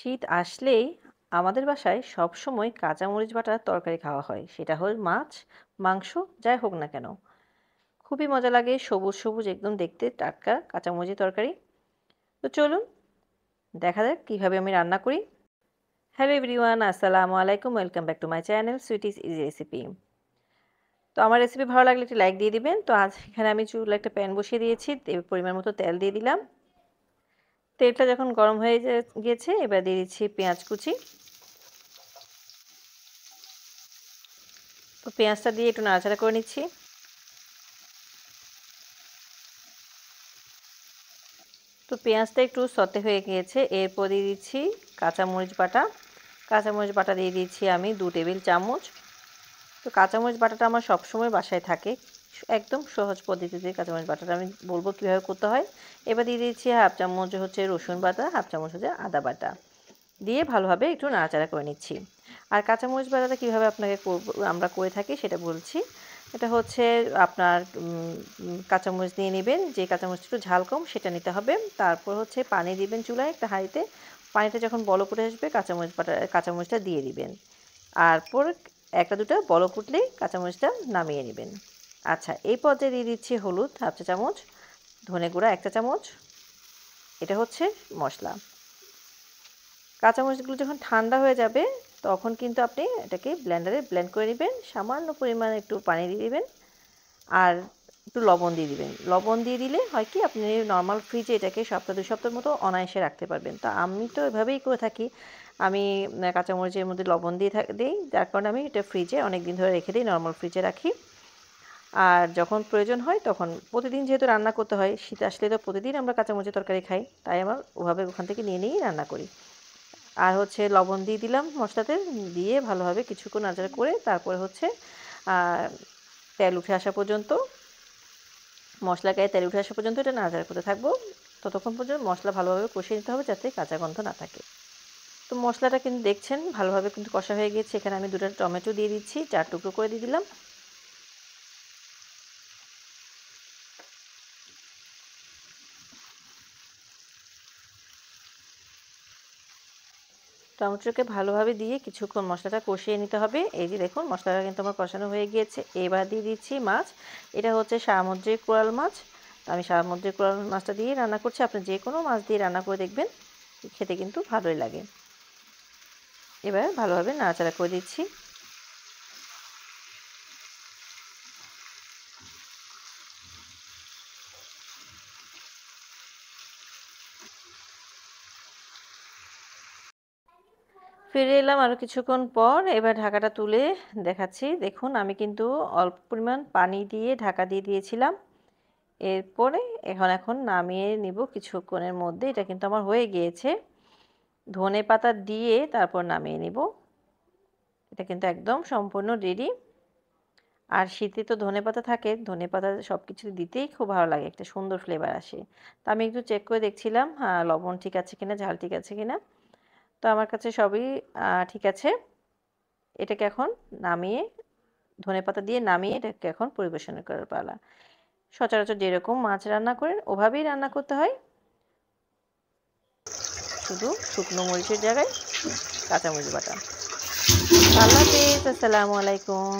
শীত আসলেই আমাদের বাসায় সবসময় কাঁচামরিচ বাটার তরকারি খাওয়া হয়। সেটা হয় মাছ, মাংস যাই হোক না কেন। খুবই মজা লাগে সবুজ, সবুজ একদম দেখতে টাটকা কাঁচামরিচের তরকারি। তো চলুন দেখা যাক কিভাবে আমি রান্না করি। হ্যালো এভরিওয়ান, আসসালামু আলাইকুম। Welcome back to my channel sweeties easy recipe. তো আমার রেসিপি ভালো লাগলে একটি লাইক দিয়ে দিবেন। তো আজ এখানে আমি চুলায় একটা প্যান বসিয়ে দিয়েছি। পরিমাণ মতো তেল দিয়ে দিলাম। তেলটা যখন গরম হয়ে গিয়েছে এবার দিয়ে দিচ্ছি পেঁয়াজ কুচি। তো পেঁয়াজটা দিয়ে একটু নাড়াচাড়া করে নিচ্ছি। তো পেঁয়াজটা একটু সতে হয়ে গিয়েছে, এরপর দিয়ে দিচ্ছি কাঁচামরিচ বাটা। কাঁচামরিচ বাটা দিয়ে দিচ্ছি আমি 2 টেবিল চামচ। তো কাঁচামরিচ বাটাটা আমার সবসময় বাসায় থাকে। একদম সহজ পদ্ধতিতে কাঁচামরিচ বাটাটা আমি বলবো কীভাবে করতে হয়। এবার দিয়ে দিচ্ছি হাফ চামচ হচ্ছে রসুন বাটা, হাফ চামচ হচ্ছে আদা বাটা। দিয়ে ভালোভাবে একটু নাড়াচাড়া করে নিচ্ছি। আর কাঁচামরিচ বাটাটা কীভাবে আপনাকে আমরা করে থাকি সেটা বলছি। এটা হচ্ছে আপনার কাঁচামরিচ নিয়ে নেবেন, যে কাঁচামরিচটা একটু ঝাল কম সেটা নিতে হবে। তারপর হচ্ছে পানি দিবেন চুলায় একটা হাঁড়িতে। পানিটা যখন বলক উঠে আসবে কাঁচামরিচটা দিয়ে দিবেন। তারপর 1-2টা বলক উঠলেই কাঁচামরিচটা নামিয়ে নেবেন। আচ্ছা, এই পর্যায়ে দিয়ে দিচ্ছি হলুদ হাফ চা চামচ, ধনে গুঁড়া 1 চা চামচ। এটা হচ্ছে মশলা। কাঁচামরিচগুলো যখন ঠান্ডা হয়ে যাবে তখন কিন্তু আপনি এটাকে ব্লেন্ডারে ব্লেন্ড করে নেবেন। সামান্য পরিমাণে একটু পানি দিয়ে দিবেন আর একটু লবণ দিয়ে দিবেন। লবণ দিয়ে দিলে হয় কি, আপনি নরমাল ফ্রিজে এটাকে 1-2 সপ্তাহের মতো অনায়াসে রাখতে পারবেন। তো আমি তো এভাবেই করে থাকি। আমি কাঁচামরিচের মধ্যে লবণ দিয়ে দেই, যার কারণে আমি এটা ফ্রিজে অনেক দিন ধরে রেখে দিই, নরমাল ফ্রিজে রাখি। আর যখন প্রয়োজন হয় তখন প্রতিদিন যেহেতু রান্না করতে হয়, শীত আসলে তো প্রতিদিন আমরা কাঁচামরিচের তরকারি খাই, তাই আমার ওভাবে ওখান থেকে নিয়ে নিয়েই রান্না করি। আর হচ্ছে লবণ দিয়ে দিলাম মশলাতে, দিয়ে ভালোভাবে কিছুক্ষণ নাড়াচাড়া করে তারপরে হচ্ছে তেল উঠে আসা পর্যন্ত, মশলা গায়ে তেল উঠে আসা পর্যন্ত এটা নাড়াচাড়া করতে থাকবো। ততক্ষণ পর্যন্ত মশলা ভালোভাবে কষিয়ে নিতে হবে যাতে কাঁচা গন্ধ না থাকে। তো মশলাটা কিন্তু দেখছেন ভালোভাবে কিন্তু কষা হয়ে গিয়েছে। এখানে আমি 2টা টমেটো দিয়ে দিচ্ছি, 4 টুকরো করে দিয়ে দিলাম। টমেটোকে ভালোভাবে দিয়ে কিছুক্ষণ মশলাটা কষিয়ে নিতে হবে। এই যে দেখুন মশলাটা কিন্তু আমার কষানো হয়ে গিয়েছে। এবার দিয়ে দিচ্ছি মাছ। এটা হচ্ছে সামুদ্রিক কোরাল মাছ। তো আমি সামুদ্রিক কোরাল মাছটা দিয়েই রান্না করছি। আপনি যে কোনো মাছ দিয়ে রান্না করে দেখবেন, খেতে কিন্তু ভালোই লাগে। এবার ভালোভাবে নাড়াচাড়া করে দিচ্ছি। ফিরে এলাম আরও কিছুক্ষণ পর। এবার ঢাকাটা তুলে দেখাচ্ছি। দেখুন আমি কিন্তু অল্প পরিমাণ পানি দিয়ে ঢাকা দিয়ে দিয়েছিলাম। এরপরে এখন নামিয়ে নিব কিছুক্ষণের মধ্যে। এটা কিন্তু আমার হয়ে গিয়েছে। ধনেপাতা দিয়ে তারপর নামিয়ে নিব। এটা কিন্তু একদম সম্পূর্ণ রেডি। আর শীতে তো ধনেপাতা থাকে, ধনেপাতা সবকিছু দিতেই খুব ভালো লাগে, একটা সুন্দর ফ্লেভার আসে। তো আমি একটু চেক করে দেখছিলাম লবণ ঠিক আছে কিনা, ঝাল ঠিক আছে কিনা। তো আমার কাছে সবই ঠিক আছে। এটাকে এখন নামিয়ে, ধনেপাতা দিয়ে নামিয়ে এটাকে এখন পরিবেশন করার পালা। সচরাচর যেরকম মাছ রান্না করেন ওভাবেই রান্না করতে হয়, শুধু শুকনো মরিচের জায়গায় কাঁচামরিচ বাটা। আল্লাহ হাফেজ, আসসালামু আলাইকুম।